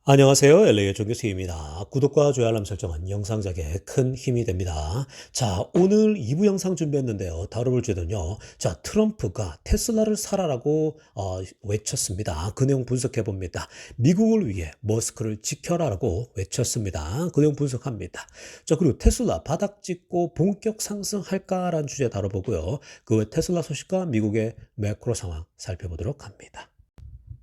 안녕하세요. LA의 종교수입니다. 구독과 좋아요 알람 설정은 영상 제작에 큰 힘이 됩니다. 자, 오늘 2부 영상 준비했는데요. 다뤄볼 주제는요. 자, 트럼프가 테슬라를 사라라고 외쳤습니다. 그 내용 분석해 봅니다. 미국을 위해 머스크를 지켜라라고 외쳤습니다. 그 내용 분석합니다. 자, 그리고 테슬라 바닥 찍고 본격 상승할까라는 주제 다뤄보고요. 그 외 테슬라 소식과 미국의 매크로 상황 살펴보도록 합니다.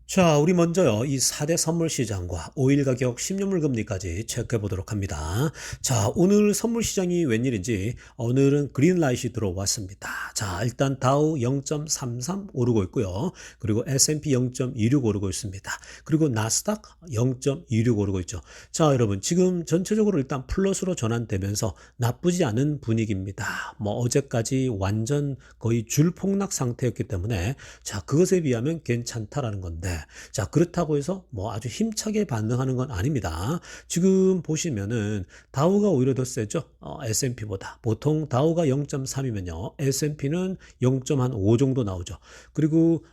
자, 우리 먼저요, 이 4대 선물 시장과 오일 가격, 10년물 금리까지 체크해 보도록 합니다. 자, 오늘 선물 시장이 웬일인지 오늘은 그린라이트이 들어왔습니다. 자, 일단 다우 0.33 오르고 있고요. 그리고 S&P 0.26 오르고 있습니다. 그리고 나스닥 0.26 오르고 있죠. 자, 여러분, 지금 전체적으로 일단 플러스로 전환되면서 나쁘지 않은 분위기입니다. 뭐 어제까지 완전 거의 줄폭락 상태였기 때문에 자, 그것에 비하면 괜찮다라는 건데 자, 그렇다고 해서 뭐 아주 힘차게 반응하는 건 아닙니다. 지금 보시면은 다우가 오히려 더 세죠. S&P보다. 보통 다우가 0.3이면요. S&P는 0.5 정도 나오죠. 그리고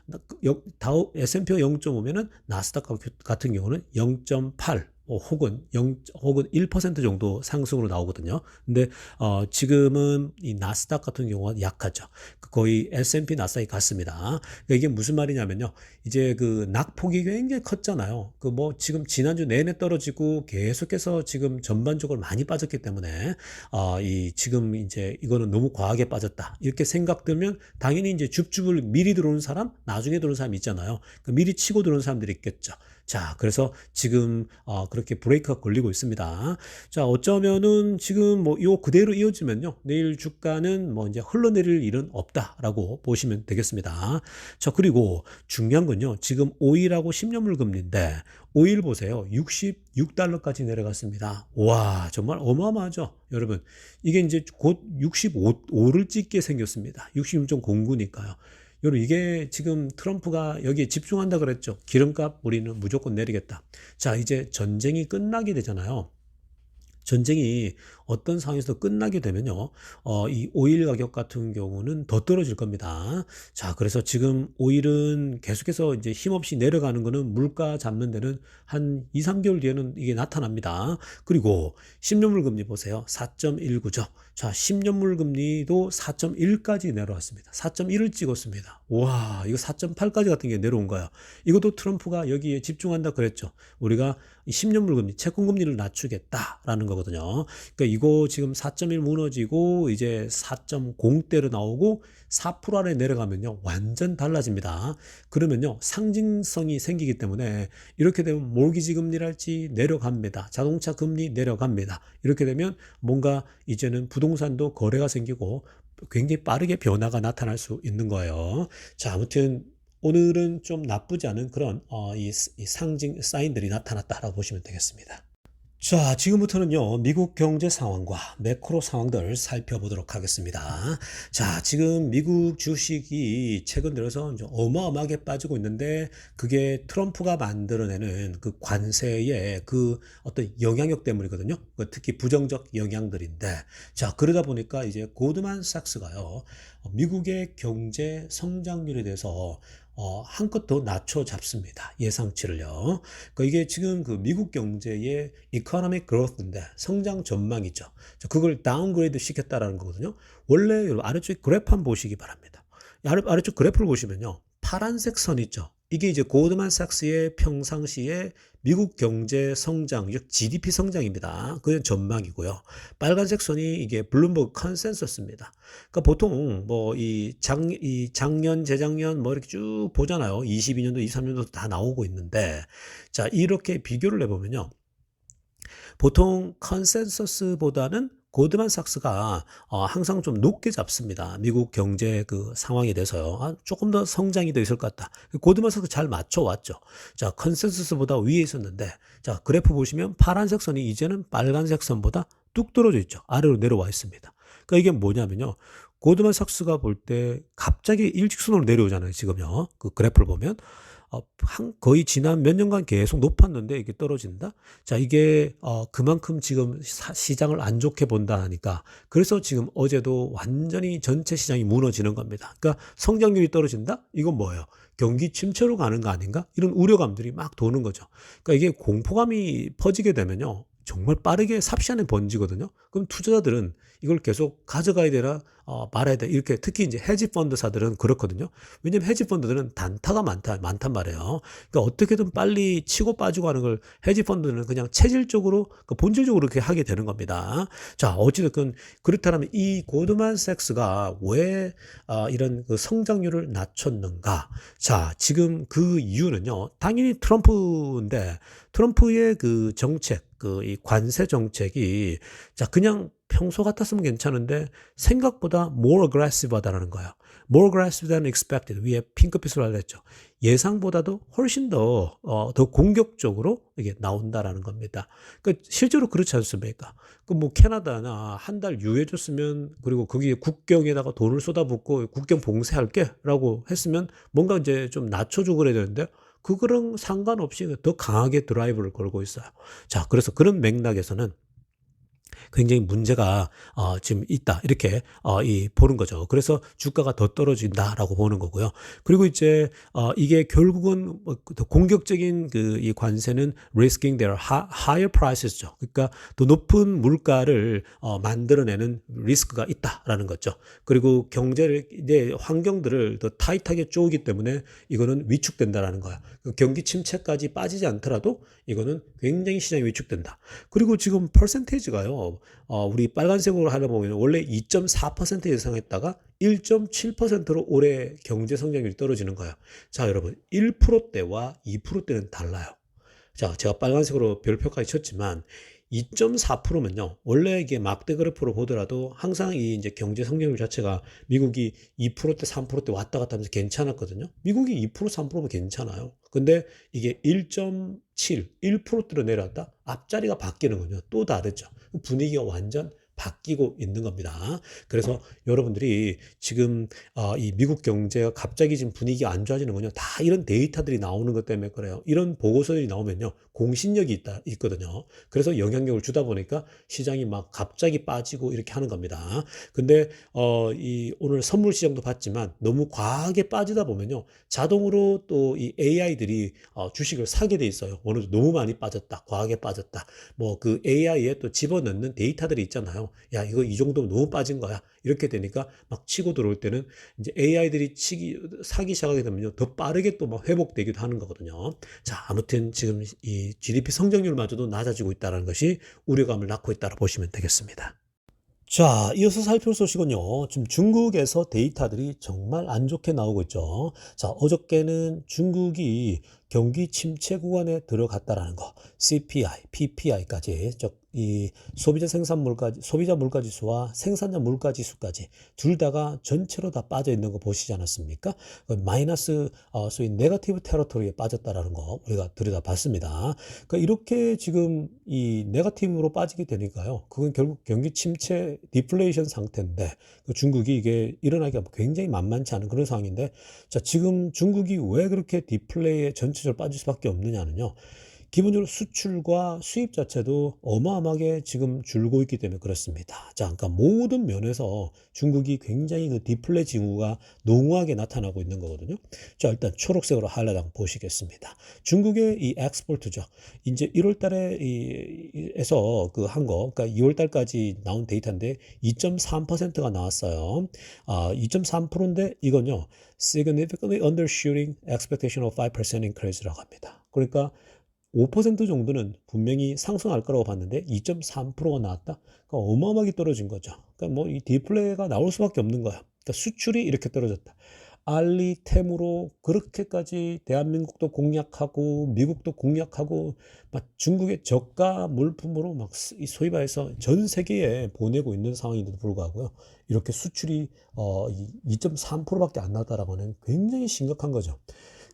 다우 S&P가 0.5면은 나스닥 같은 경우는 0.8 혹은 1% 정도 상승으로 나오거든요. 근데 지금은 이 나스닥 같은 경우가 약하죠. 거의 S&P 나스닥이 같습니다. 그러니까 이게 무슨 말이냐면요. 이제 그 낙폭이 굉장히 컸잖아요. 그 뭐 지금 지난주 내내 떨어지고 계속해서 지금 전반적으로 많이 빠졌기 때문에 이 지금 이제 이거는 너무 과하게 빠졌다. 이렇게 생각되면 당연히 이제 줍줍을 미리 들어오는 사람, 나중에 들어오는 사람 있잖아요. 그 미리 치고 들어오는 사람들이 있겠죠. 자, 그래서 지금 그렇게 브레이크가 걸리고 있습니다. 자, 어쩌면은 지금 뭐 요 그대로 이어지면요. 내일 주가는 뭐 이제 흘러내릴 일은 없다라고 보시면 되겠습니다. 자, 그리고 중요한 건요. 지금 오일하고 10년물 금리인데 오일 보세요. 66달러까지 내려갔습니다. 와, 정말 어마어마하죠. 여러분, 이게 이제 곧 65를 찍게 생겼습니다. 66.09니까요. 여러분, 이게 지금 트럼프가 여기에 집중한다 그랬죠. 기름값 우리는 무조건 내리겠다. 자, 이제 전쟁이 끝나게 되잖아요. 전쟁이 어떤 상황에서 끝나게 되면요, 이 오일 가격 같은 경우는 더 떨어질 겁니다. 자, 그래서 지금 오일은 계속해서 이제 힘없이 내려가는 거는 물가 잡는 데는 한 2, 3개월 뒤에는 이게 나타납니다. 그리고 10년물 금리 보세요. 4.19죠. 자, 10년물 금리도 4.1까지 내려왔습니다. 4.1을 찍었습니다. 와, 이거 4.8까지 같은 게 내려온 거예요. 이것도 트럼프가 여기에 집중한다 그랬죠. 우리가 10년물 금리, 채권 금리를 낮추겠다라는 거거든요. 그러니까 이거 지금 4.1 무너지고 이제 4.0대로 나오고 4% 아래 내려가면요. 완전 달라집니다. 그러면요. 상징성이 생기기 때문에 이렇게 되면 모기지 금리랄지 내려갑니다. 자동차 금리 내려갑니다. 이렇게 되면 뭔가 이제는 부동산도 거래가 생기고 굉장히 빠르게 변화가 나타날 수 있는 거예요. 자, 아무튼 오늘은 좀 나쁘지 않은 그런 이 상징 사인들이 나타났다라고 보시면 되겠습니다. 자, 지금부터는요, 미국 경제 상황과 매크로 상황들 살펴보도록 하겠습니다. 자, 지금 미국 주식이 최근 들어서 이제 어마어마하게 빠지고 있는데, 그게 트럼프가 만들어내는 그 관세의 그 어떤 영향력 때문이거든요. 특히 부정적 영향들인데, 자, 그러다 보니까 이제 고드만삭스가요, 미국의 경제 성장률에 대해서 한껏 더 낮춰 잡습니다. 예상치를요. 그러니까 이게 지금 그 미국 경제의 economic growth인데 성장 전망이죠. 그걸 다운그레이드 시켰다라는 거거든요. 원래 아래쪽 그래프 한번 보시기 바랍니다. 아래쪽 그래프를 보시면요. 파란색 선 있죠. 이게 이제 고드만삭스의 평상시에 미국 경제 성장, 즉 GDP 성장입니다. 그건 전망이고요. 빨간색 선이 이게 블룸버그 컨센서스입니다. 그러니까 보통 뭐 이 작년, 재작년 뭐 이렇게 쭉 보잖아요. 22년도, 23년도 다 나오고 있는데 자, 이렇게 비교를 해보면요. 보통 컨센서스보다는 고드만삭스가 항상 좀 높게 잡습니다. 미국 경제 그 상황에 대해서요. 조금 더 성장이 더 있을 것 같다. 고드만삭스 잘 맞춰왔죠. 자, 컨센서스보다 위에 있었는데 자, 그래프 보시면 파란색 선이 이제는 빨간색 선보다 뚝 떨어져 있죠. 아래로 내려와 있습니다. 그러니까 이게 뭐냐면요. 고드만삭스가 볼 때 갑자기 일직선으로 내려오잖아요. 지금요. 그 그래프를 보면. 거의 지난 몇 년간 계속 높았는데 이게 떨어진다? 자, 이게 그만큼 지금 시장을 안 좋게 본다 하니까 그래서 지금 어제도 완전히 전체 시장이 무너지는 겁니다. 그러니까 성장률이 떨어진다? 이건 뭐예요? 경기 침체로 가는 거 아닌가? 이런 우려감들이 막 도는 거죠. 그러니까 이게 공포감이 퍼지게 되면요. 정말 빠르게 삽시 안에 번지거든요. 그럼 투자자들은 이걸 계속 가져가야 되나 말아야 돼. 이렇게 특히 이제 헤지 펀드사들은 그렇거든요. 왜냐면 헤지 펀드들은 단타가 많단 말이에요. 그러니까 어떻게든 빨리 치고 빠지고 하는 걸 헤지 펀드는 그냥 체질적으로 본질적으로 그렇게 하게 되는 겁니다. 자, 어찌됐든 그렇다면 이 고드만삭스가 왜 이런 그 성장률을 낮췄는가? 자, 지금 그 이유는요. 당연히 트럼프인데 트럼프의 그 정책, 그 이 관세 정책이 자, 그냥 평소 같았으면 괜찮은데 생각보다 more aggressive하다는 거예요. more aggressive than expected. 위에 핑크빛으로 알렸죠. 예상보다도 훨씬 더 공격적으로 이게 나온다라는 겁니다. 그러니까 실제로 그렇지 않습니까? 그 뭐 캐나다나 한 달 유예줬으면 그리고 거기에 국경에다가 돈을 쏟아붓고 국경 봉쇄할게라고 했으면 뭔가 이제 좀 낮춰주고 그래야 되는데 그거랑 상관없이 더 강하게 드라이브를 걸고 있어요. 자, 그래서 그런 맥락에서는 굉장히 문제가 지금 있다 이렇게 보는 거죠. 그래서 주가가 더 떨어진다라고 보는 거고요. 그리고 이제 이게 결국은 더 공격적인 그 이 관세는 risking their higher prices죠. 그러니까 더 높은 물가를 만들어내는 리스크가 있다라는 거죠. 그리고 경제를 이제 환경들을 더 타이트하게 쪼기 때문에 이거는 위축된다라는 거야. 그 경기 침체까지 빠지지 않더라도 이거는 굉장히 시장이 위축된다. 그리고 지금 퍼센테이지가요. 우리 빨간색으로 하려 보면 원래 2.4% 예상했다가 1.7%로 올해 경제 성장률이 떨어지는 거예요. 자, 여러분 1%대와 2%대는 달라요. 자, 제가 빨간색으로 별표까지 쳤지만 2.4%면요. 원래 이게 막대 그래프로 보더라도 항상 이 이제 경제 성장률 자체가 미국이 2%대 3%대 왔다 갔다 하면서 괜찮았거든요. 미국이 2% 3%면 괜찮아요. 근데 이게 1.7, 1%대로 내려왔다? 앞자리가 바뀌는군요. 또 다르죠. 분위기가 완전 바뀌고 있는 겁니다. 그래서 여러분들이 지금 이 미국 경제가 갑자기 지금 분위기가 안 좋아지는군요. 다 이런 데이터들이 나오는 것 때문에 그래요. 이런 보고서들이 나오면요. 공신력이 있거든요. 그래서 영향력을 주다 보니까 시장이 막 갑자기 빠지고 이렇게 하는 겁니다. 근데 이 오늘 선물 시장도 봤지만 너무 과하게 빠지다 보면요. 자동으로 또 이 AI들이 주식을 사게 돼 있어요. 어느 정도 너무 많이 빠졌다. 과하게 빠졌다. 뭐 그 AI에 또 집어넣는 데이터들이 있잖아요. 야, 이거 이 정도면 너무 빠진 거야. 이렇게 되니까 막 치고 들어올 때는 이제 AI들이 사기 시작하게 되면요. 더 빠르게 또 막 회복되기도 하는 거거든요. 자, 아무튼 지금 이 GDP 성장률마저도 낮아지고 있다는 것이 우려감을 낳고 있다고 보시면 되겠습니다. 자, 이어서 살펴볼 소식은요. 지금 중국에서 데이터들이 정말 안 좋게 나오고 있죠. 자, 어저께는 중국이 경기 침체 구간에 들어갔다라는 거, CPI, PPI까지, 이 소비자 소비자 물가 지수와 생산자 물가 지수까지 둘 다가 전체로 다 빠져 있는 거 보시지 않았습니까? 마이너스, 소위 네거티브 테러토리에 빠졌다라는 거 우리가 들여다봤습니다. 그러니까 이렇게 지금 이 네거티브로 빠지게 되니까요. 그건 결국 경기 침체, 디플레이션 상태인데 중국이 이게 일어나기가 굉장히 만만치 않은 그런 상황인데 자, 지금 중국이 왜 그렇게 디플레이에 전체적으로 빠질 수밖에 없느냐는요. 기본적으로 수출과 수입 자체도 어마어마하게 지금 줄고 있기 때문에 그렇습니다. 자, 그러니까 모든 면에서 중국이 굉장히 그 디플레 징후가 농후하게 나타나고 있는 거거든요. 자, 일단 초록색으로 하이라이트 한번 보시겠습니다. 중국의 이 엑스포트죠. 이제 1월 달에 에서 그 한 거, 그러니까 2월 달까지 나온 데이터인데 2.3%가 나왔어요. 2.3%인데 이건요. significantly undershooting expectation of 5% increase라고 합니다. 그러니까 5% 정도는 분명히 상승할 거라고 봤는데 2.3%가 나왔다? 그러니까 어마어마하게 떨어진 거죠. 그러니까 뭐 이 디플레이가 나올 수밖에 없는 거야. 그러니까 수출이 이렇게 떨어졌다. 알리템으로 그렇게까지 대한민국도 공략하고 미국도 공략하고 막 중국의 저가 물품으로 막 소위 말해서 전 세계에 보내고 있는 상황인데도 불구하고요. 이렇게 수출이 2.3%밖에 안 나왔다라고 하는 굉장히 심각한 거죠.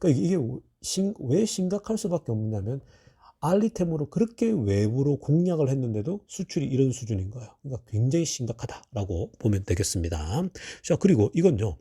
그러니까 이게 왜 심각할 수밖에 없냐면 알리템으로 그렇게 외부로 공략을 했는데도 수출이 이런 수준인 거예요. 그러니까 굉장히 심각하다라고 보면 되겠습니다. 자, 그리고 이건요.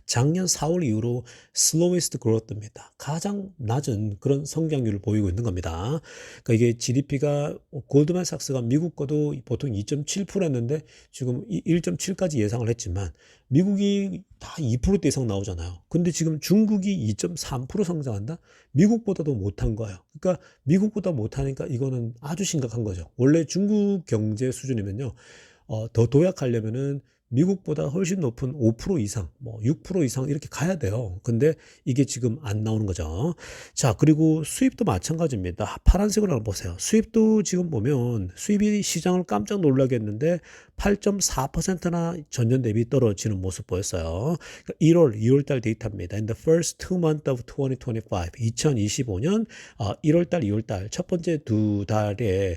작년 4월 이후로 slowest growth입니다. 가장 낮은 그런 성장률을 보이고 있는 겁니다. 그러니까 이게 GDP가 골드만삭스가 미국 거도 보통 2.7%였는데 지금 1.7까지 예상을 했지만 미국이 다 2%대 이상 나오잖아요. 근데 지금 중국이 2.3% 성장한다? 미국보다도 못한 거예요. 그러니까 미국보다 못하니까 이거는 아주 심각한 거죠. 원래 중국 경제 수준이면요. 더 도약하려면은 미국보다 훨씬 높은 5% 이상, 뭐 6% 이상 이렇게 가야 돼요. 근데 이게 지금 안 나오는 거죠. 자, 그리고 수입도 마찬가지입니다. 파란색으로 한번 보세요. 수입도 지금 보면 수입이 시장을 깜짝 놀라게 했는데 8.4%나 전년 대비 떨어지는 모습 보였어요. 그러니까 1월, 2월 달 데이터입니다. In the first 2 months of 2025, 2025년 1월 달, 2월 달 첫 번째 두 달에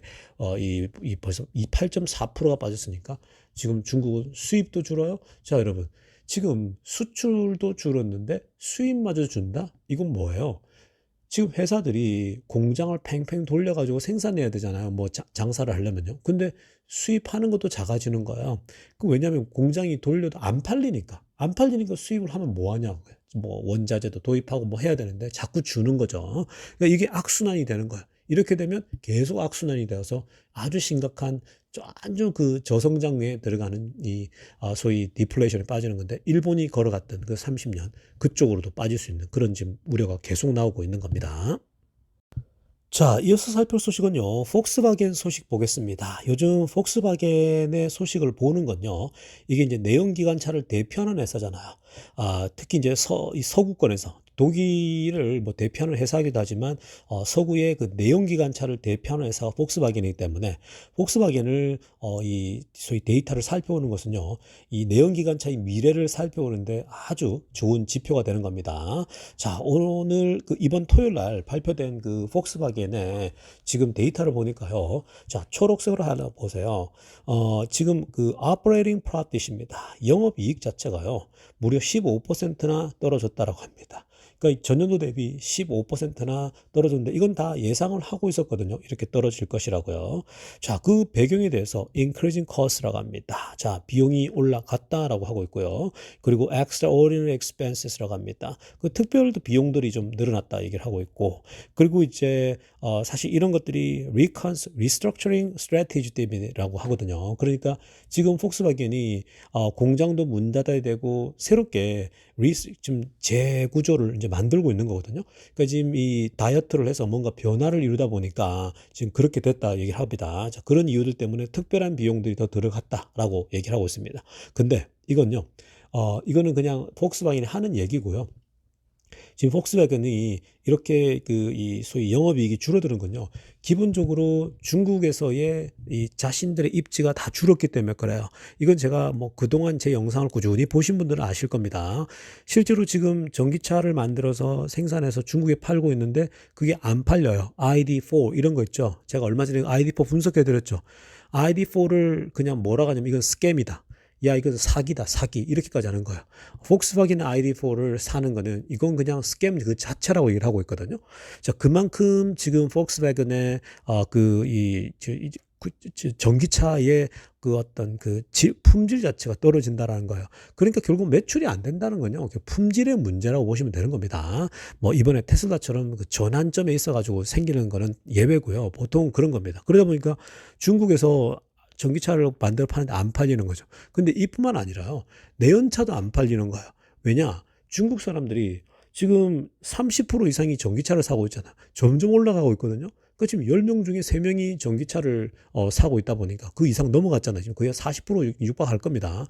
벌써 이 8.4%가 빠졌으니까 지금 중국은 수입도 줄어요. 자, 여러분. 지금 수출도 줄었는데 수입마저 준다? 이건 뭐예요? 지금 회사들이 공장을 팽팽 돌려가지고 생산해야 되잖아요. 뭐 장사를 하려면요. 근데 수입하는 것도 작아지는 거예요. 그 왜냐하면 공장이 돌려도 안 팔리니까. 안 팔리니까 수입을 하면 뭐 하냐고요. 뭐 원자재도 도입하고 뭐 해야 되는데 자꾸 주는 거죠. 그러니까 이게 악순환이 되는 거예요. 이렇게 되면 계속 악순환이 되어서 아주 심각한 아주 그 저성장에 들어가는 이 소위 디플레이션에 빠지는 건데 일본이 걸어갔던 그 30년 그쪽으로도 빠질 수 있는 그런 지금 우려가 계속 나오고 있는 겁니다. 자, 이어서 살펴볼 소식은요. 폭스바겐 소식 보겠습니다. 요즘 폭스바겐의 소식을 보는 건요. 이게 이제 내연기관차를 대표하는 회사잖아요. 특히 이제 이 서구권에서 독일을 뭐 대표하는 회사이기도 하지만 서구의 그 내연기관차를 대표하는 회사가 폭스바겐이기 때문에 폭스바겐을 이 소위 데이터를 살펴보는 것은요. 이 내연기관차의 미래를 살펴보는데 아주 좋은 지표가 되는 겁니다. 자, 오늘 그 이번 토요일 날 발표된 그 폭스바겐의 지금 데이터를 보니까요. 자, 초록색으로 하나 보세요. 지금 그 operating profit입니다. 영업이익 자체가요. 무려 15%나 떨어졌다라고 합니다. 그러니까 전년도 대비 15%나 떨어졌는데 이건 다 예상을 하고 있었거든요. 이렇게 떨어질 것이라고요. 자, 그 배경에 대해서 increasing cost라고 합니다. 자, 비용이 올라갔다라고 하고 있고요. 그리고 extraordinary expenses라고 합니다. 그 특별 비용들이 좀 늘어났다 얘기를 하고 있고 그리고 이제 사실 이런 것들이 restructuring strategy 때문이라고 하거든요. 그러니까 지금 폭스바겐이 공장도 문 닫아야 되고 새롭게 지금 재구조를 이제 만들고 있는 거거든요. 그러니까 지금 이 다이어트를 해서 뭔가 변화를 이루다 보니까 지금 그렇게 됐다 얘기를 합니다. 자, 그런 이유들 때문에 특별한 비용들이 더 들어갔다라고 얘기를 하고 있습니다. 근데 이건요, 이거는 그냥 폭스바겐이 하는 얘기고요. 지금 폭스바겐이 이렇게 이 소위 영업이익이 줄어드는 건요. 기본적으로 중국에서의 이 자신들의 입지가 다 줄었기 때문에 그래요. 이건 제가 뭐 그동안 제 영상을 꾸준히 보신 분들은 아실 겁니다. 실제로 지금 전기차를 만들어서 생산해서 중국에 팔고 있는데 그게 안 팔려요. ID4 이런 거 있죠. 제가 얼마 전에 ID4 분석해 드렸죠. ID4를 그냥 뭐라고 하냐면 이건 스캠이다. 야, 이건 사기다, 사기. 이렇게까지 하는 거예요. 폭스바겐 ID4를 사는 거는 이건 그냥 스캠 그 자체라고 얘기를 하고 있거든요. 자, 그만큼 지금 폭스바겐의 전기차의 그 어떤 품질 자체가 떨어진다라는 거예요. 그러니까 결국 매출이 안 된다는 건요. 품질의 문제라고 보시면 되는 겁니다. 뭐 이번에 테슬라처럼 그 전환점에 있어가지고 생기는 거는 예외고요. 보통 그런 겁니다. 그러다 보니까 중국에서 전기차를 만들어 파는데 안 팔리는 거죠. 근데 이뿐만 아니라요. 내연차도 안 팔리는 거예요. 왜냐? 중국 사람들이 지금 30% 이상이 전기차를 사고 있잖아. 점점 올라가고 있거든요. 그 지금 10명 중에 3명이 전기차를 사고 있다 보니까 그 이상 넘어갔잖아요. 지금 거의 40% 육박할 겁니다.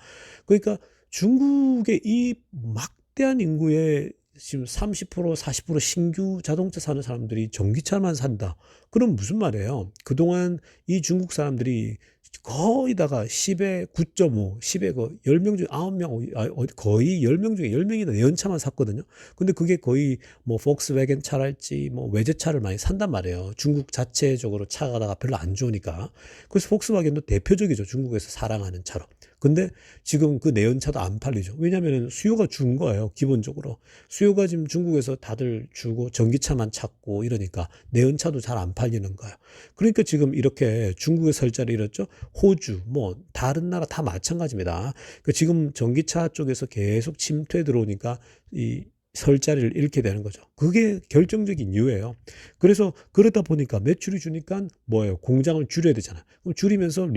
그러니까 중국의 이 막대한 인구의 지금 30%, 40% 신규 자동차 사는 사람들이 전기차만 산다. 그럼 무슨 말이에요? 그동안 이 중국 사람들이 거의다가 10에 9.5, 10에 10명 중에 9명, 거의 10명 중에 10명이나 내연차만 샀거든요. 근데 그게 거의 뭐 폭스바겐 차랄지 뭐 외제차를 많이 산단 말이에요. 중국 자체적으로 차가 별로 안 좋으니까. 그래서 폭스바겐도 대표적이죠. 중국에서 사랑하는 차로. 근데 지금 그 내연차도 안 팔리죠. 왜냐하면 수요가 준 거예요. 기본적으로. 수요가 지금 중국에서 다들 주고 전기차만 찾고 이러니까 내연차도 잘 안 팔리는 거예요. 그러니까 지금 이렇게 중국의 설 자리 잃었죠. 호주, 뭐 다른 나라 다 마찬가지입니다. 그 지금 전기차 쪽에서 계속 침투해 들어오니까 이 설 자리를 잃게 되는 거죠. 그게 결정적인 이유예요. 그래서 그러다 보니까 매출이 주니까 뭐예요? 공장을 줄여야 되잖아요. 그럼 줄이면서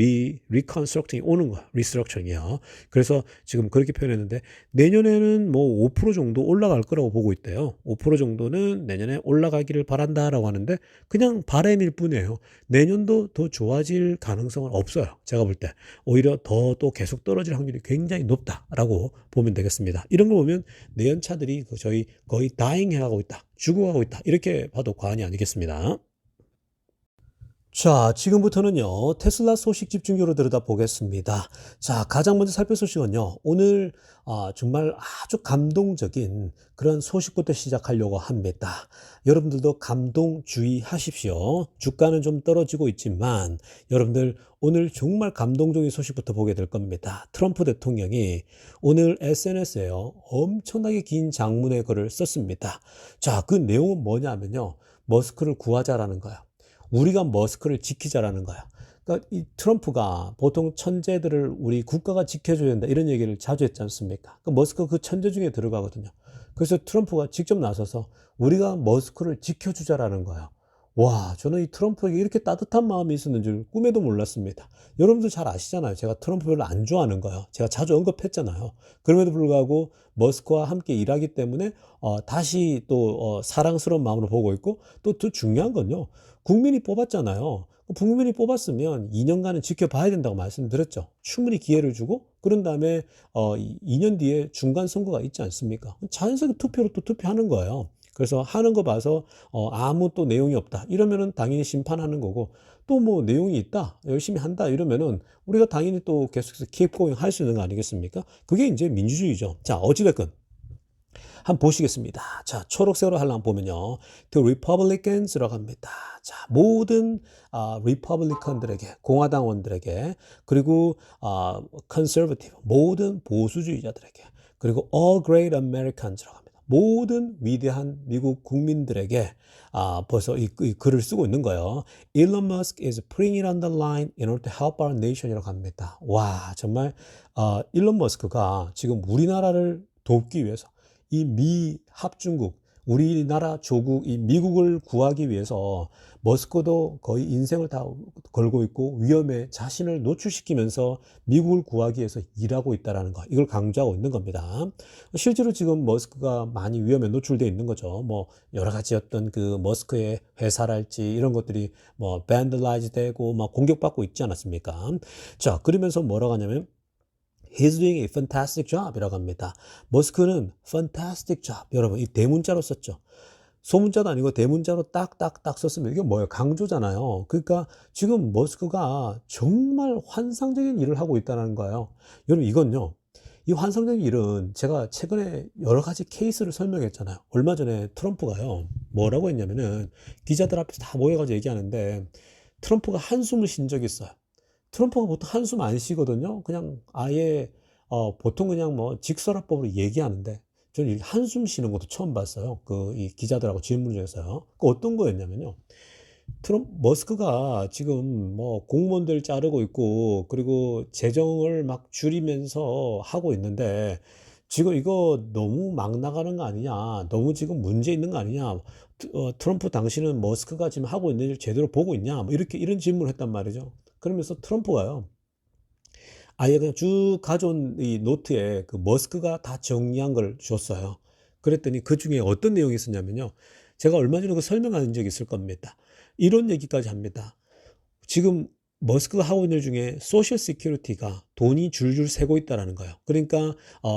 리컨스트럭팅이 오는 거야. 리스트럭처링이요. 그래서 지금 그렇게 표현했는데 내년에는 뭐 5% 정도 올라갈 거라고 보고 있대요. 5% 정도는 내년에 올라가기를 바란다라고 하는데 그냥 바람일 뿐이에요. 내년도 더 좋아질 가능성은 없어요. 제가 볼 때. 오히려 더 또 계속 떨어질 확률이 굉장히 높다라고 보면 되겠습니다. 이런 거 보면 내연차들이 저희 거의 다잉해가고 있다. 죽어가고 있다. 이렇게 봐도 과언이 아니겠습니다. 자, 지금부터는요, 테슬라 소식 집중적으로 들여다보겠습니다. 자, 가장 먼저 살펴볼 소식은요, 오늘 정말 아주 감동적인 그런 소식부터 시작하려고 합니다. 여러분들도 감동 주의하십시오. 주가는 좀 떨어지고 있지만, 여러분들 오늘 정말 감동적인 소식부터 보게 될 겁니다. 트럼프 대통령이 오늘 SNS에요, 엄청나게 긴 장문의 글을 썼습니다. 자, 그 내용은 뭐냐면요, 머스크를 구하자라는 거예요. 우리가 머스크를 지키자라는 거야. 그러니까 이 트럼프가 보통 천재들을 우리 국가가 지켜줘야 된다 이런 얘기를 자주 했지 않습니까? 그러니까 머스크 그 천재 중에 들어가거든요. 그래서 트럼프가 직접 나서서 우리가 머스크를 지켜주자라는 거야. 와, 저는 이 트럼프에게 이렇게 따뜻한 마음이 있었는 줄 꿈에도 몰랐습니다. 여러분들 잘 아시잖아요. 제가 트럼프 별로 안 좋아하는 거예요. 제가 자주 언급했잖아요. 그럼에도 불구하고 머스크와 함께 일하기 때문에 다시 또 사랑스러운 마음으로 보고 있고 또 더 중요한 건요. 국민이 뽑았잖아요. 국민이 뽑았으면 2년간은 지켜봐야 된다고 말씀드렸죠. 충분히 기회를 주고 그런 다음에 2년 뒤에 중간 선거가 있지 않습니까? 자연스럽게 투표로 또 투표하는 거예요. 그래서 하는 거 봐서 아무 또 내용이 없다 이러면은 당연히 심판하는 거고 또 뭐 내용이 있다 열심히 한다 이러면은 우리가 당연히 또 계속해서 keep going 할 수 있는 거 아니겠습니까? 그게 이제 민주주의죠. 자, 어찌됐건 한번 보시겠습니다. 자, 초록색으로 하려면 보면요. The Republicans라고 합니다. 자, 모든 리퍼블리컨들에게, 공화당원들에게, 그리고 conservative, 모든 보수주의자들에게, 그리고 all great Americans라고 합니다. 모든 위대한 미국 국민들에게 벌써 이 글을 쓰고 있는 거예요. Elon Musk is putting it on the line in order to help our nation이라고 합니다. 와, 정말 일론 머스크가 지금 우리나라를 돕기 위해서 이 미 합중국, 우리나라 조국, 이 미국을 구하기 위해서 머스크도 거의 인생을 다 걸고 있고 위험에 자신을 노출시키면서 미국을 구하기 위해서 일하고 있다는 거, 이걸 강조하고 있는 겁니다. 실제로 지금 머스크가 많이 위험에 노출되어 있는 거죠. 뭐 여러 가지 어떤 그 머스크의 회사랄지 이런 것들이 뭐 밴들라이즈 되고 막 공격받고 있지 않았습니까? 자, 그러면서 뭐라고 하냐면 He's doing a fantastic job 이라고 합니다. 머스크는 fantastic job. 여러분, 이 대문자로 썼죠. 소문자도 아니고 대문자로 딱딱딱 썼으면 이게 뭐예요? 강조잖아요. 그러니까 지금 머스크가 정말 환상적인 일을 하고 있다는 거예요. 여러분, 이건요. 이 환상적인 일은 제가 최근에 여러 가지 케이스를 설명했잖아요. 얼마 전에 트럼프가요. 뭐라고 했냐면은 기자들 앞에서 다 모여가지고 얘기하는데 트럼프가 한숨을 쉰 적이 있어요. 트럼프가 보통 한숨 안 쉬거든요. 그냥 아예 보통 그냥 뭐 직설화법으로 얘기하는데 저는 한숨 쉬는 것도 처음 봤어요. 그 이 기자들하고 질문 중에서요. 그 어떤 거였냐면요. 머스크가 지금 뭐 공무원들 자르고 있고 그리고 재정을 막 줄이면서 하고 있는데 지금 이거 너무 막 나가는 거 아니냐, 너무 지금 문제 있는 거 아니냐, 트럼프 당신은 머스크가 지금 하고 있는 일 제대로 보고 있냐, 뭐 이렇게 이런 질문을 했단 말이죠. 그러면서 트럼프가요, 아예 그냥 쭉 가져온 이 노트에 그 머스크가 다 정리한 걸 줬어요. 그랬더니 그 중에 어떤 내용이 있었냐면요. 제가 얼마 전에 그 설명한 적이 있을 겁니다. 이런 얘기까지 합니다. 지금 머스크가 하고 있는 일 중에 소셜 시큐리티가 돈이 줄줄 새고 있다라는 거예요. 그러니까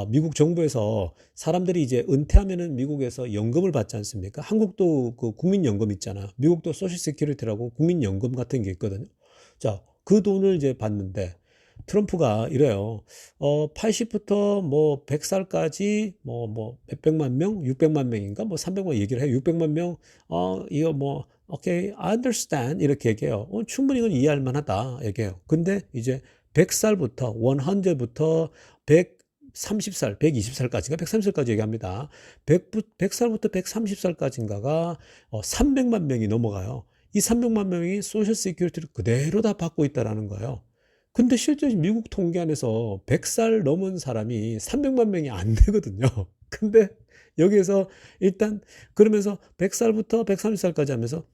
미국 정부에서 사람들이 이제 은퇴하면은 미국에서 연금을 받지 않습니까? 한국도 그 국민연금 있잖아요. 미국도 소셜 시큐리티라고 국민연금 같은 게 있거든요. 자, 그 돈을 이제 받는데 트럼프가 이래요. 80부터 뭐 100살까지 뭐 몇백만 명, 600만 명인가 뭐 300만 얘기를 해요. 600만 명. 이거 뭐 오케이, I understand 이렇게 얘기해요. 충분히 이건 이해할 만하다 얘기해요. 근데 이제 100살부터 100부터 130살, 120살까지인가 130살까지 얘기합니다. 100살부터 130살까지인가가 300만 명이 넘어가요. 이 300만 명이 소셜 시큐리티를 그대로 다 받고 있다라는 거예요. 근데 실제 미국 통계 안에서 100살 넘은 사람이 300만 명이 안 되거든요. 근데 여기에서 일단 그러면서 100살부터 130살까지 하면서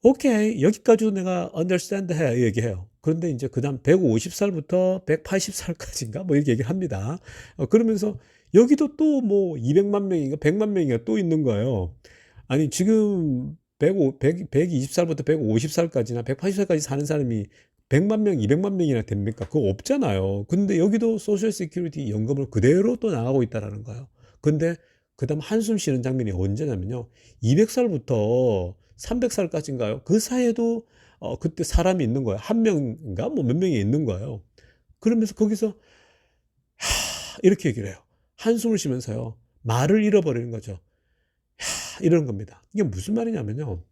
오케이 여기까지도 내가 understand 해 얘기해요. 그런데 이제 그다음 150살부터 180살까지인가 뭐 이렇게 얘기를 합니다. 그러면서 여기도 또 뭐 200만 명인가 100만 명인가 또 있는 거예요. 아니 지금 120살부터 150살까지나 180살까지 사는 사람이 100만 명, 200만 명이나 됩니까? 그거 없잖아요. 근데 여기도 소셜 시큐리티 연금을 그대로 또 나가고 있다라는 거예요. 근데 그다음 한숨 쉬는 장면이 언제냐면요. 200살부터 300살까지인가요? 그 사이에도 그때 사람이 있는 거예요. 한 명인가 뭐 몇 명이 있는 거예요. 그러면서 거기서 이렇게 얘기를 해요. 한숨을 쉬면서요. 말을 잃어버리는 거죠. 이런 겁니다. 이게 무슨 말이냐면요.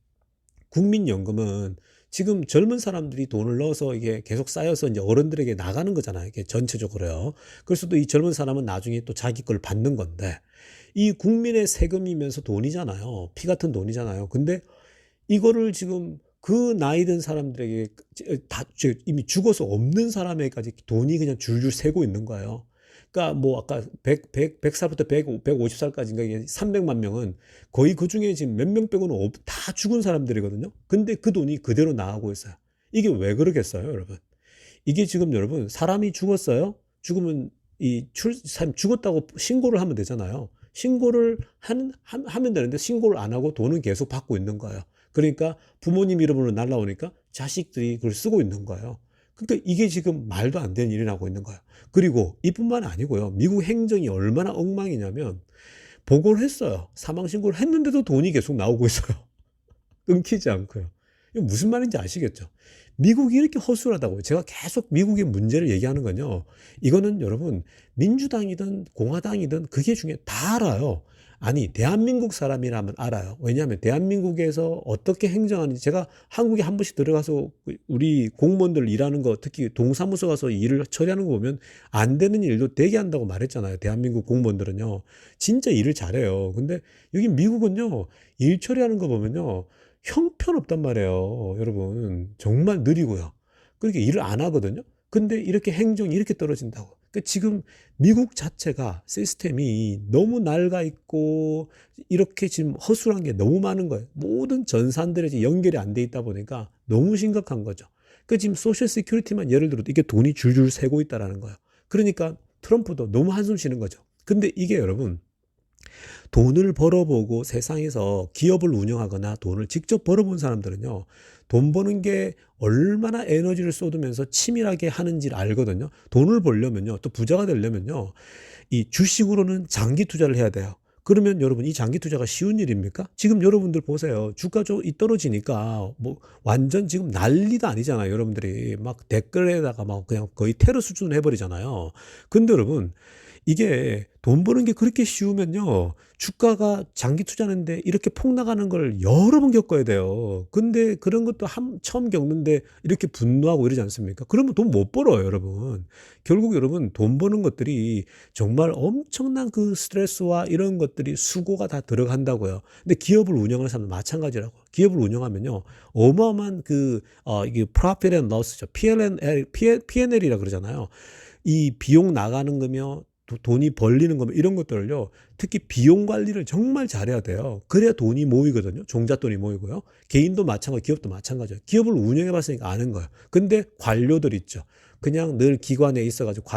국민연금은 지금 젊은 사람들이 돈을 넣어서 이게 계속 쌓여서 이제 어른들에게 나가는 거잖아요. 이게 전체적으로요. 그래서 또 이 젊은 사람은 나중에 또 자기 걸 받는 건데 이 국민의 세금이면서 돈이잖아요. 피 같은 돈이잖아요. 근데 이거를 지금 그 나이 든 사람들에게 다 이미 죽어서 없는 사람에게까지 돈이 그냥 줄줄 새고 있는 거예요. 그러니까 뭐 아까 100살부터 150살까지인가 이게 300만 명은 거의 그 중에 지금 몇 명 빼고는 다 죽은 사람들이거든요. 근데 그 돈이 그대로 나가고 있어요. 이게 왜 그러겠어요, 여러분? 이게 지금 여러분 사람이 죽었어요. 죽으면 사람 죽었다고 신고를 하면 되잖아요. 신고를 하면 되는데 신고를 안 하고 돈은 계속 받고 있는 거예요. 그러니까 부모님 이름으로 날라오니까 자식들이 그걸 쓰고 있는 거예요. 그러니까 이게 지금 말도 안 되는 일이 나고 있는 거예요. 그리고 이뿐만 아니고요. 미국 행정이 얼마나 엉망이냐면 보고를 했어요. 사망 신고를 했는데도 돈이 계속 나오고 있어요. 끊기지 않고요. 이거 무슨 말인지 아시겠죠? 미국이 이렇게 허술하다고요. 제가 계속 미국의 문제를 얘기하는 건요. 이거는 여러분 민주당이든 공화당이든 그게 중에 다 알아요. 아니 대한민국 사람이라면 알아요. 왜냐하면 대한민국에서 어떻게 행정하는지 제가 한국에 한 번씩 들어가서 우리 공무원들 일하는 거 특히 동사무소 가서 일을 처리하는 거 보면 안 되는 일도 되게 한다고 말했잖아요. 대한민국 공무원들은요. 진짜 일을 잘해요. 근데 여기 미국은요. 일 처리하는 거 보면요. 형편없단 말이에요. 여러분 정말 느리고요. 그렇게 일을 안 하거든요. 근데 이렇게 행정이 이렇게 떨어진다고. 그러니까 지금 미국 자체가 시스템이 너무 낡아 있고 이렇게 지금 허술한 게 너무 많은 거예요. 모든 전산들이 연결이 안 돼 있다 보니까 너무 심각한 거죠. 그 지금 소셜 시큐리티만 예를 들어도 이게 돈이 줄줄 새고 있다라는 거예요. 그러니까 트럼프도 너무 한숨 쉬는 거죠. 근데 이게 여러분 돈을 벌어보고 세상에서 기업을 운영하거나 돈을 직접 벌어본 사람들은요, 돈 버는 게 얼마나 에너지를 쏟으면서 치밀하게 하는지를 알거든요. 돈을 벌려면요, 또 부자가 되려면요, 이 주식으로는 장기 투자를 해야 돼요. 그러면 여러분 이 장기 투자가 쉬운 일입니까? 지금 여러분들 보세요. 주가 떨어지니까 뭐 완전 지금 난리도 아니잖아요. 여러분들이 막 댓글에다가 막 그냥 거의 테러 수준으로 해버리잖아요. 근데 여러분 이게 돈 버는 게 그렇게 쉬우면요. 주가가 장기 투자하는데 이렇게 폭락하는 걸 여러 번 겪어야 돼요. 근데 그런 것도 처음 겪는데 이렇게 분노하고 이러지 않습니까? 그러면 돈 못 벌어요, 여러분. 결국 여러분 돈 버는 것들이 정말 엄청난 그 스트레스와 이런 것들이 수고가 다 들어간다고요. 근데 기업을 운영하는 사람도 마찬가지라고. 기업을 운영하면요. 어마어마한 이게 profit and loss죠. P&L이라 그러잖아요. 이 비용 나가는 거며 돈이 벌리는 거면 이런 것들을요. 특히 비용 관리를 정말 잘해야 돼요. 그래야 돈이 모이거든요. 종잣돈이 모이고요. 개인도 마찬가지, 기업도 마찬가지예요. 기업을 운영해 봤으니까 아는 거예요. 근데 관료들 있죠. 그냥 늘 기관에 있어가지고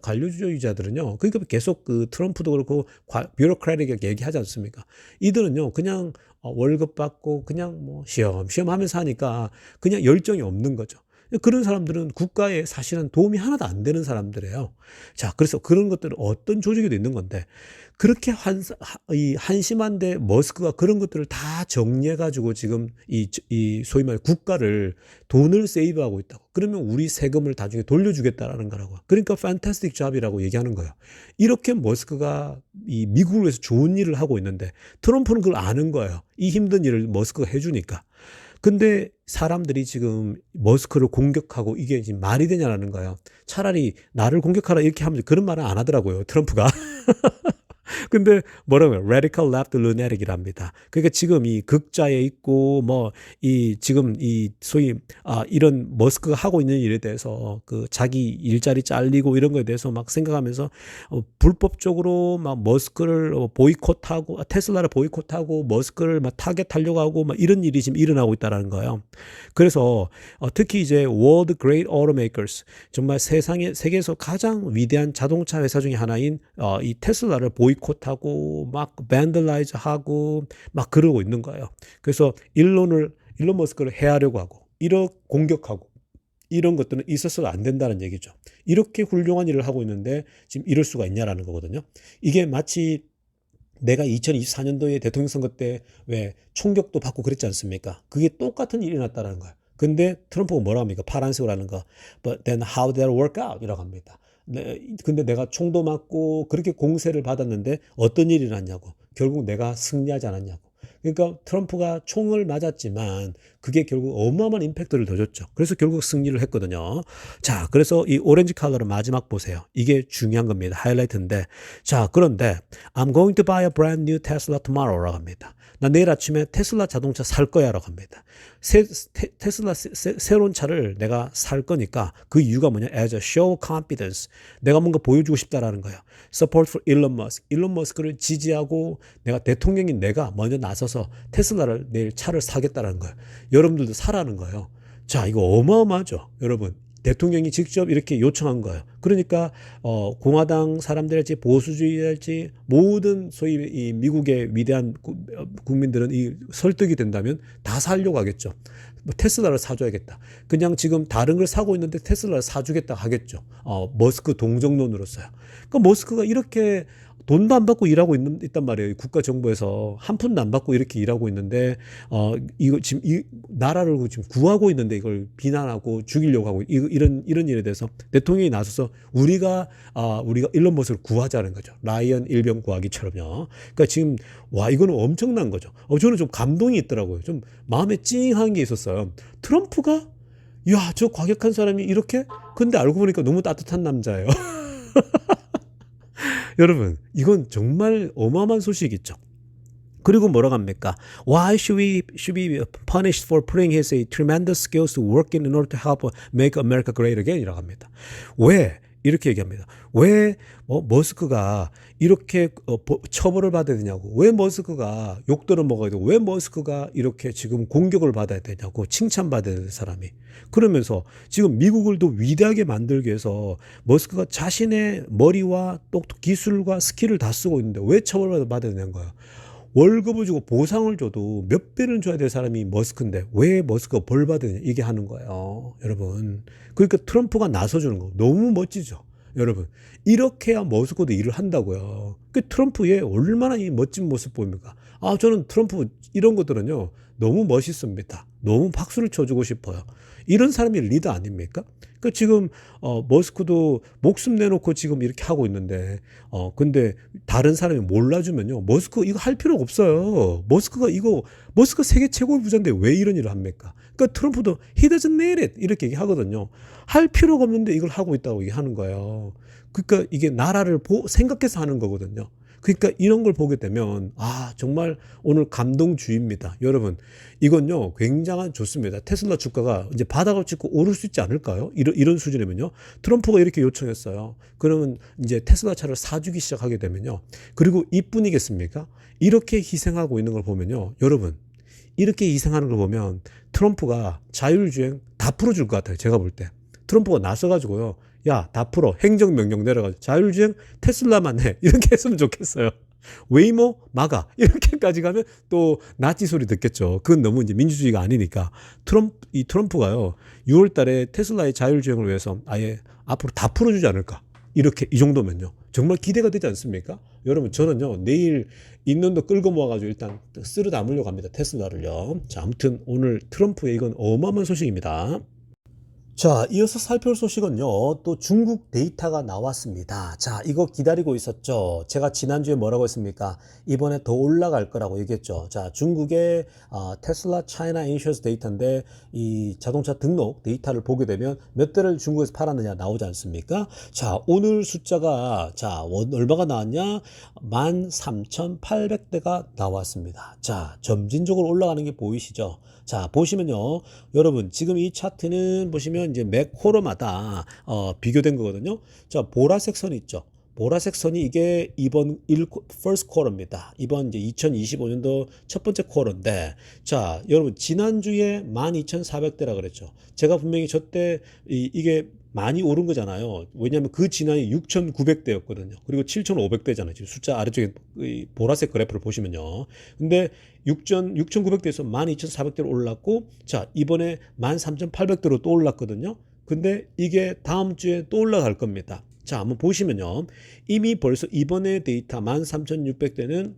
관료주의자들은요. 그러니까 계속 그 트럼프도 그렇고 뷰로크래틱하게 얘기하지 않습니까? 이들은요. 그냥 월급 받고 그냥 뭐 시험시험 하면서 하니까 그냥 열정이 없는 거죠. 그런 사람들은 국가에 사실은 도움이 하나도 안 되는 사람들이에요. 자, 그래서 그런 것들은 어떤 조직에도 있는 건데, 그렇게 한심한데 머스크가 그런 것들을 다 정리해가지고 지금 소위 말해 국가를 돈을 세이브하고 있다고. 그러면 우리 세금을 나중에 돌려주겠다라는 거라고. 그러니까 fantastic job이라고 얘기하는 거예요. 이렇게 머스크가 이 미국을 위해서 좋은 일을 하고 있는데 트럼프는 그걸 아는 거예요. 이 힘든 일을 머스크가 해주니까. 근데 사람들이 지금 머스크를 공격하고 이게 지금 말이 되냐라는 거예요. 차라리 나를 공격하라 이렇게 하면 그런 말은 안 하더라고요. 트럼프가. 근데 뭐라고 해요? Radical Left Lunatic이랍니다. 그러니까 지금 이 극좌에 있고 뭐 이 지금 이 소위 이런 머스크가 하고 있는 일에 대해서 그 자기 일자리 잘리고 이런 거에 대해서 막 생각하면서 불법적으로 막 머스크를 보이콧하고 테슬라를 보이콧하고 머스크를 막 타겟하려고 하고 막 이런 일이 지금 일어나고 있다라는 거예요. 그래서 특히 이제 World Great Automakers 정말 세계에서 가장 위대한 자동차 회사 중에 하나인 이 테슬라를 보이콧하고 막 밴들라이즈하고 막 그러고 있는 거예요. 그래서 일론 머스크를 해하려고 하고 이런 공격하고 이런 것들은 있어서는 안 된다는 얘기죠. 이렇게 훌륭한 일을 하고 있는데 지금 이럴 수가 있냐라는 거거든요. 이게 마치 내가 2024년도에 대통령 선거 때 왜 총격도 받고 그랬지 않습니까? 그게 똑같은 일이 났다는 거예요. 근데 트럼프가 뭐라 합니까? 파란색으로 하는 거. But then how did that work out? 이라고 합니다. 근데 내가 총도 맞고 그렇게 공세를 받았는데 어떤 일이 났냐고. 결국 내가 승리하지 않았냐고. 그러니까 트럼프가 총을 맞았지만 그게 결국 어마어마한 임팩트를 더 줬죠. 그래서 결국 승리를 했거든요. 자, 그래서 이 오렌지 컬러를 마지막 보세요. 이게 중요한 겁니다. 하이라이트인데. 자, 그런데 I'm going to buy a brand new Tesla tomorrow라고 합니다. 나 내일 아침에 테슬라 자동차 살 거야라고 합니다. 테슬라 새로운 차를 내가 살 거니까 그 이유가 뭐냐? As a show confidence. 내가 뭔가 보여주고 싶다라는 거예요. Support for Elon Musk. 일론 머스크를 지지하고 내가 대통령인 내가 먼저 나서서 테슬라를 내일 차를 사겠다라는 거예요. 여러분들도 사라는 거예요. 자, 이거 어마어마하죠, 여러분. 대통령이 직접 이렇게 요청한 거예요. 그러니까 공화당 사람들일지 보수주의랄지 모든 소위 이 미국의 위대한 국민들은 이 설득이 된다면 다 사려고 하겠죠. 뭐 테슬라를 사줘야겠다. 그냥 지금 다른 걸 사고 있는데 테슬라를 사주겠다 하겠죠. 머스크 동정론으로서요. 그러니까 머스크가 이렇게 돈도 안 받고 일하고 있단 말이에요. 국가 정부에서 한 푼도 안 받고 이렇게 일하고 있는데 이거 지금 이 나라를 지금 구하고 있는데 이걸 비난하고 죽이려고 하고 이런 일에 대해서 대통령이 나서서 우리가 일론 머스크를 구하자는 거죠. 라이언 일병 구하기처럼요. 그러니까 지금 와 이거는 엄청난 거죠. 저는 좀 감동이 있더라고요. 좀 마음에 찡한 게 있었어요. 트럼프가 야, 저 과격한 사람이 이렇게 근데 알고 보니까 너무 따뜻한 남자예요. 여러분, 이건 정말 어마어마한 소식이죠. 그리고 뭐라고 합니까? Why should we punished for putting his tremendous skills to work in order to help make America great again? 이라고 합니다. 왜? 이렇게 얘기합니다. 왜 머스크가 이렇게 처벌을 받아야 되냐고. 왜 머스크가 욕들을 먹어야 되고 왜 머스크가 이렇게 지금 공격을 받아야 되냐고. 칭찬받아야 되는 사람이. 그러면서 지금 미국을 더 위대하게 만들기 위해서 머스크가 자신의 머리와 또 기술과 스킬을 다 쓰고 있는데 왜 처벌을 받아야 되는 거예요. 월급을 주고 보상을 줘도 몇 배는 줘야 될 사람이 머스크인데 왜 머스크가 벌 받느냐 이게 하는 거예요, 여러분. 그러니까 트럼프가 나서주는 거 너무 멋지죠, 여러분. 이렇게 해야 머스크도 일을 한다고요. 그 트럼프의 얼마나 이 멋진 모습 보입니까? 저는 트럼프 이런 것들은요 너무 멋있습니다. 너무 박수를 쳐주고 싶어요. 이런 사람이 리더 아닙니까? 그 지금 머스크도 목숨 내놓고 지금 이렇게 하고 있는데 근데 다른 사람이 몰라주면요 머스크 이거 할 필요가 없어요. 머스크 세계 최고의 부자인데 왜 이런 일을 합니까? 그러니까 트럼프도 he doesn't need it 이렇게 얘기하거든요. 할 필요가 없는데 이걸 하고 있다고 얘기하는 거예요. 그러니까 이게 나라를 생각해서 하는 거거든요. 그러니까 이런 걸 보게 되면 정말 오늘 감동주의입니다. 여러분 이건요 굉장한 좋습니다. 테슬라 주가가 이제 바닥을 찍고 오를 수 있지 않을까요? 이런 수준이면요. 트럼프가 이렇게 요청했어요. 그러면 이제 테슬라 차를 사주기 시작하게 되면요. 그리고 이뿐이겠습니까? 이렇게 희생하고 있는 걸 보면요. 여러분 이렇게 희생하는 걸 보면 트럼프가 자율주행 다 풀어줄 것 같아요. 제가 볼 때. 트럼프가 나서가지고요. 야, 다 풀어. 행정명령 내려가지고 자율주행 테슬라만 해. 이렇게 했으면 좋겠어요. 웨이모 막아. 이렇게까지 가면 또 나치 소리 듣겠죠. 그건 너무 이제 민주주의가 아니니까. 트럼프가요. 6월 달에 테슬라의 자율주행을 위해서 아예 앞으로 다 풀어주지 않을까. 이렇게 이 정도면요. 정말 기대가 되지 않습니까? 여러분 저는요. 내일 있는 돈 끌고 모아가지고 일단 쓸어 담으려고 합니다. 테슬라를요. 자, 아무튼 오늘 트럼프의 이건 어마어마한 소식입니다. 자, 이어서 살펴볼 소식은요, 또 중국 데이터가 나왔습니다. 자, 이거 기다리고 있었죠. 제가 지난주에 뭐라고 했습니까? 이번에 더 올라갈 거라고 얘기했죠. 자, 중국의 테슬라 차이나 인슈런스 데이터인데, 이 자동차 등록 데이터를 보게 되면 몇 대를 중국에서 팔았느냐 나오지 않습니까? 자, 오늘 숫자가, 자, 얼마가 나왔냐? 13,800대가 나왔습니다. 자, 점진적으로 올라가는 게 보이시죠? 자, 보시면요. 여러분, 지금 이 차트는 보시면 이제 매 쿼터마다 비교된 거거든요. 자, 보라색 선 있죠. 보라색 선이 이게 이번 first quarter입니다. 이번 이제 2025년도 첫 번째 쿼터인데, 자, 여러분, 지난주에 12,400대라 그랬죠. 제가 분명히 저때 이게 많이 오른 거잖아요. 왜냐하면 그 지난해 6,900대였거든요. 그리고 7,500대잖아요. 지금 숫자 아래쪽에 이 보라색 그래프를 보시면요. 근데 6,900대에서 12,400대로 올랐고, 자, 이번에 13,800대로 또 올랐거든요. 근데 이게 다음 주에 또 올라갈 겁니다. 자, 한번 보시면요. 이미 벌써 이번에 데이터 13,600대는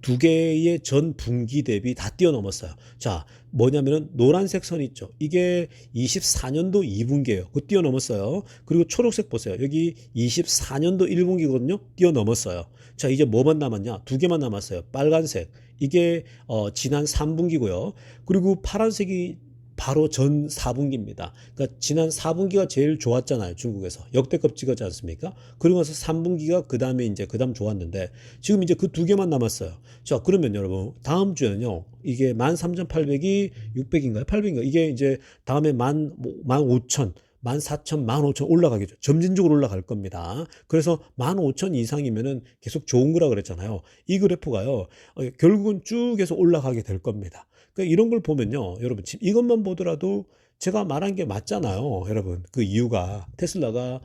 두 개의 전 분기 대비 다 뛰어넘었어요. 자, 뭐냐면은 노란색 선 있죠. 이게 24년도 2분기예요. 그거 뛰어넘었어요. 그리고 초록색 보세요. 여기 24년도 1분기거든요. 뛰어넘었어요. 자, 이제 뭐만 남았냐? 두 개만 남았어요. 빨간색. 이게 지난 3분기고요. 그리고 파란색이 바로 전 4분기입니다. 그러니까 지난 4분기가 제일 좋았잖아요. 중국에서. 역대급 찍었지 않습니까? 그러고 나서 3분기가 그 다음에 이제 그 다음 좋았는데 지금 이제 그 두 개만 남았어요. 자, 그러면 여러분 다음 주에는요. 이게 13,800이 600인가요? 800인가요? 이게 이제 다음에 15,000 14,000, 15,000 올라가겠죠. 점진적으로 올라갈 겁니다. 그래서 15,000 이상이면은 계속 좋은 거라 그랬잖아요. 이 그래프가요. 결국은 쭉 해서 올라가게 될 겁니다. 그러니까 이런 걸 보면요. 여러분, 지금 이것만 보더라도 제가 말한 게 맞잖아요. 여러분, 그 이유가 테슬라가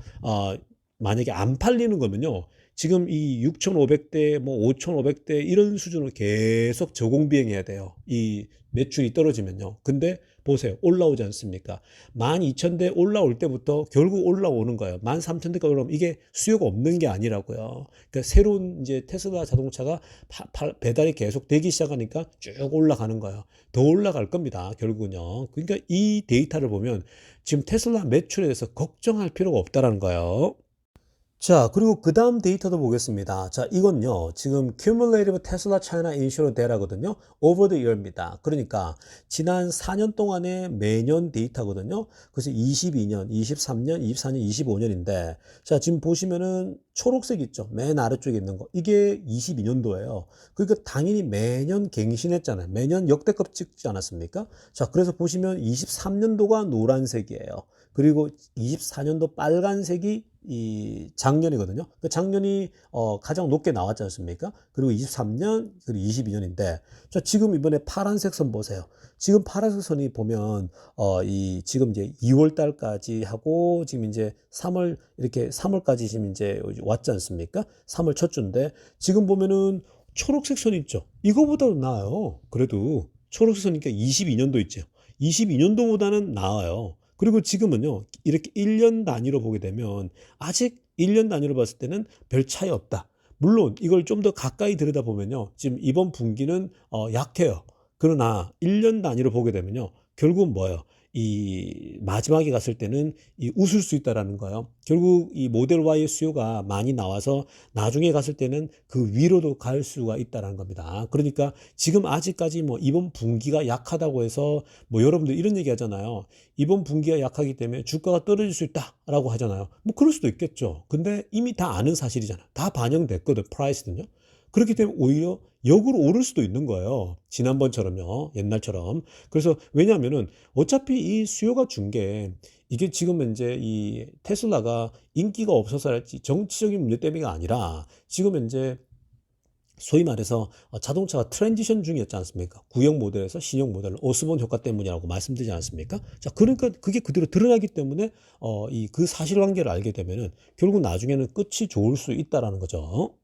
만약에 안 팔리는 거면요. 지금 이 6,500대, 뭐 5,500대 이런 수준으로 계속 저공 비행해야 돼요. 이 매출이 떨어지면요. 근데 보세요. 올라오지 않습니까? 12,000대 올라올 때부터 결국 올라오는 거예요. 13,000대까지 올라오면 이게 수요가 없는 게 아니라고요. 그러니까 새로운 이제 테슬라 자동차가 배달이 계속 되기 시작하니까 쭉 올라가는 거예요. 더 올라갈 겁니다. 결국은요. 그러니까 이 데이터를 보면 지금 테슬라 매출에 대해서 걱정할 필요가 없다라는 거예요. 자, 그리고 그 다음 데이터도 보겠습니다. 자, 이건요, 지금 Cumulative Tesla China Insurance Data거든요. Over the year입니다. 그러니까, 지난 4년 동안의 매년 데이터거든요. 그래서 22년, 23년, 24년, 25년인데, 자, 지금 보시면은 초록색 있죠. 맨 아래쪽에 있는 거. 이게 22년도예요. 그러니까 당연히 매년 갱신했잖아요. 매년 역대급 찍지 않았습니까? 자, 그래서 보시면 23년도가 노란색이에요. 그리고 24년도 빨간색이 이 작년이거든요. 그 작년이 가장 높게 나왔지 않습니까? 그리고 23년, 그리고 22년인데, 자, 지금 이번에 파란색 선 보세요. 지금 파란색 선이 보면 이 지금 이제 2월 달까지 하고 지금 이제 3월 이렇게 3월까지 지금 이제 왔지 않습니까? 3월 첫 주인데 지금 보면은 초록색 선 있죠. 이거보다도 나아요. 그래도 초록색 선이니까 22년도 있죠. 22년도보다는 나아요. 그리고 지금은요, 이렇게 1년 단위로 보게 되면 아직 1년 단위로 봤을 때는 별 차이 없다. 물론 이걸 좀 더 가까이 들여다보면요, 지금 이번 분기는 약해요. 그러나 1년 단위로 보게 되면요, 결국은 뭐예요? 이 마지막에 갔을 때는 이 웃을 수 있다라는 거예요. 결국 이 모델 Y의 수요가 많이 나와서 나중에 갔을 때는 그 위로도 갈 수가 있다라는 겁니다. 그러니까 지금 아직까지 뭐 이번 분기가 약하다고 해서 뭐 여러분들 이런 얘기 하잖아요. 이번 분기가 약하기 때문에 주가가 떨어질 수 있다라고 하잖아요. 뭐 그럴 수도 있겠죠. 근데 이미 다 아는 사실이잖아요. 다 반영됐거든, 프라이스는요. 그렇기 때문에 오히려 역으로 오를 수도 있는 거예요. 지난번처럼요. 옛날처럼. 그래서 왜냐하면은 어차피 이 수요가 준 게 이게 지금 이제 이 테슬라가 인기가 없어서랄지 정치적인 문제 때문이가 아니라 지금 이제 소위 말해서 자동차가 트랜지션 중이었지 않습니까? 구형 모델에서 신형 모델로 오스본 효과 때문이라고 말씀드리지 않습니까? 자, 그러니까 그게 그대로 드러나기 때문에 이 그 사실관계를 알게 되면은 결국 나중에는 끝이 좋을 수 있다라는 거죠.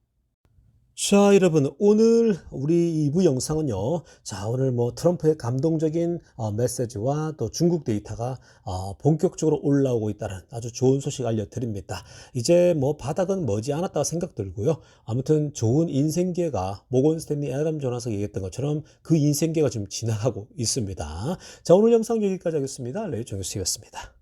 자, 여러분, 오늘 우리 2부 영상은요. 자, 오늘 뭐 트럼프의 감동적인 메시지와 또 중국 데이터가 본격적으로 올라오고 있다는 아주 좋은 소식 알려드립니다. 이제 뭐 바닥은 머지않았다고 생각 들고요. 아무튼 좋은 인생계가 모건 스탠리 애덤 조나스가 얘기했던 것처럼 그 인생계가 지금 지나가고 있습니다. 자, 오늘 영상 여기까지 하겠습니다. 레이 정유스였습니다.